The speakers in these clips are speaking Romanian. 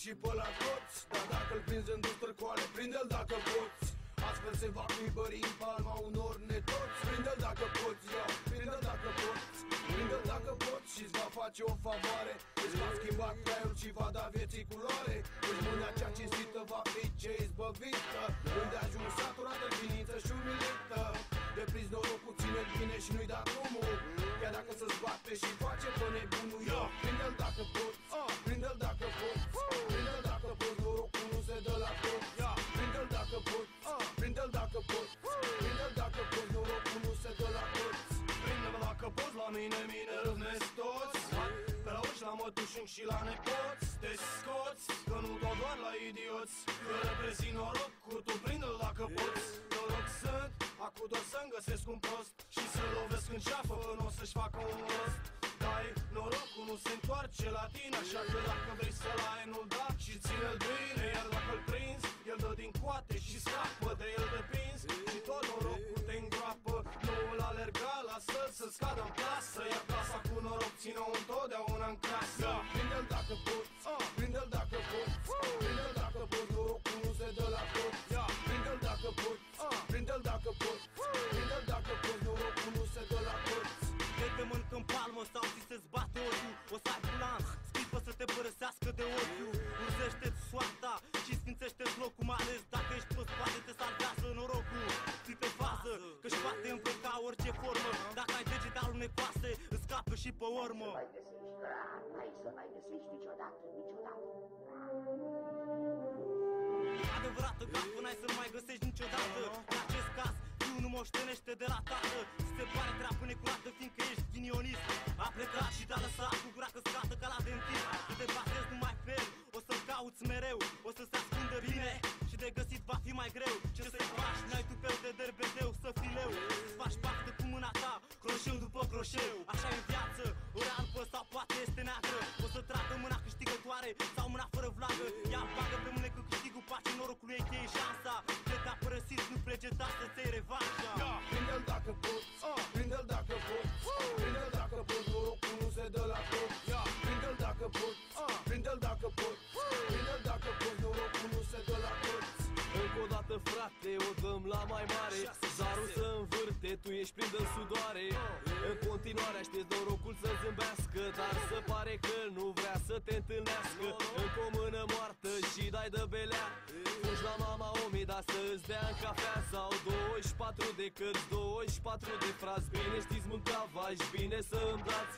și pe la toți. Dar dacă-l prinzi în dus târcoale, prinde-l dacă poți. Astfel se va cuibări în palma unor netoți. Prinde-l dacă poți, ia, prinde-l dacă poți. Prinde-l dacă poți și-ți va face o favoare. Îți va schimba traiul și va da vieții culoare. Deci mâna cea cinstită va fi ce izbăvită. Unde ajungi saturată, finință și umilită. De prins norocul, ține-l bine și nu-i da drumul. Chiar dacă se-ți bate și face pe nebunul. Ia, prinde-l dacă poți, prinde-l dacă poți. Prinde-l dacă poți, norocul nu se dă la toți. Ia, prinde-l dacă poți, prinde-l dacă poți. Prinde-l dacă poți, norocul nu se dă la toți. Prinde-l dacă poți, la mine râvnesc toți. Pe la uși, la mătușunchi și la nepoți. Te scoți, că nu tot doar la idioți. Că reprezint norocul, tu prinde-l dacă poți. Noroc sunt, acu doar să-mi găsesc un prost și să lovesc în ceafă, nu o să-și facă un rost. Dai, norocul nu se întoarce la tine, așa că dacă vrei să-l ai, nu-l da și ține-l bine. Iar dacă-l prinzi, el dă din coate și scapă de el depinzi. Și tot norocul te îngroapă, nu-l alerga, lasă-l să-ți cadă în plasă. Iar plasa cu noroc ține-o întotdeauna în casă. Prinde-l dacă poți, prinde-l dacă poți. Prinde-l dacă poți, norocul nu se dă la toți. Prinde-l dacă poți, prinde-l dacă poți. Prinde-l dacă poți, norocul nu se dă la toți. De te mânc în palmă sau ți se-ți bate ochiul. O să ai plan, scripă să te părăsească de ochiul. Urzește-ți soarta și sfințește-ți locul. Mai ales dacă ești pe spate, te salvează norocul. Ții pe fază, că-și poate îmbrăca orice formă. Dacă ai degete alunecoase, îți scapă și pe urmă. Să mai găsești niciodată. Adevărată gafă, n-ai să-l mai găsești niciodată. În acest caz, fiul nu moștenește de la tată. Ți se pare treapă necurată, fiindcă ești ghinionist. A plecat și te-a lăsat cu gura căscată ca la dentist. Tu te bazezi numai pe el, o să-l cauți mereu. O să se ascundă bine și de găsit va fi mai greu. Ce să-i faci? N-ai tupeu de derbedeu, să fii leu. Îți faci pactă cu mâna ta, croșeu după croșeu. Așa e viață, ori albă sau poate este neagră. O să tragă mâna câștigătoare sau mâna fără vlagă. Ea bagă pe mâne cu câștigul pace, norocul ei cheie șansa. De te-a părăsit, nu plece, dar să-ți iei revanșa. Prinde-l dacă poți, prinde-l dacă poți. Prinde-l dacă poți, norocul nu se dă la toți. Prinde-l dacă poți, prinde-l dacă poți. Prinde-l dacă poți, norocul nu se dă la toți. Încă o dată, frate, o dăm la mai mare. Zarul să învârte, tu ești plin de sudoare. În continuare aștept norocul să zâmbească, dar se pare că nu vrea să te întâlnească. Încă o mână moartă și dai de belea. Fugi la mama omii, dar să-ți dea în cafea. Sau 24 de cărți, 24 de frați. Bine știți mâncava-și, bine să îmi dați.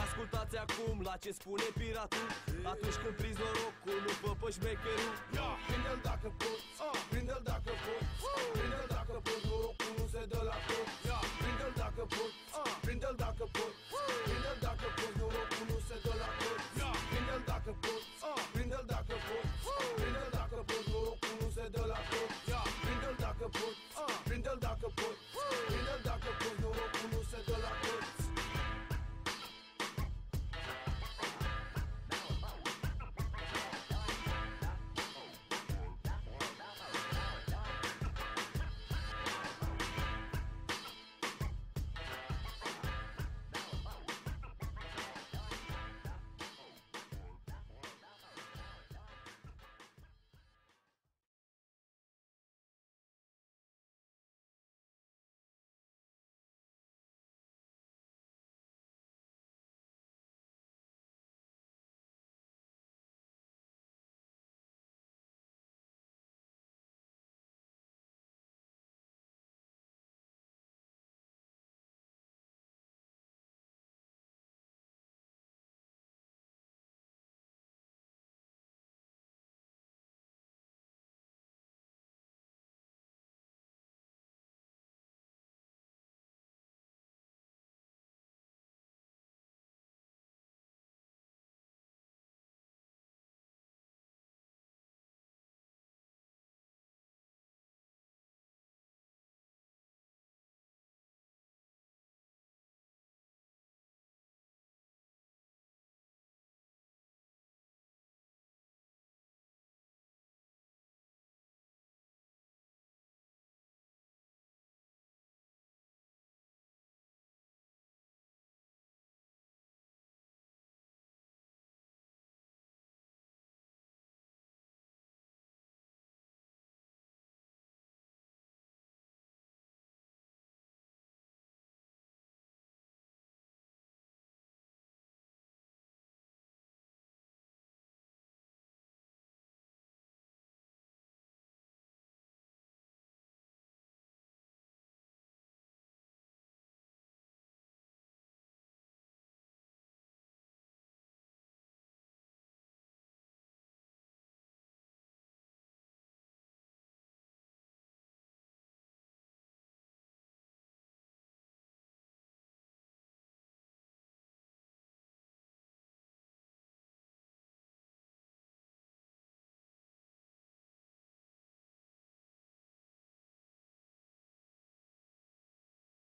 Ascultați acum la ce spune piratul. Atunci când prinzi norocul, nu păpă șmecherul. Prinde-l dacă poți, prinde-l dacă poți. Prinde-l dacă poți, norocul nu se dă la toți. Prinde-l dacă poți, prinde-l dacă poți.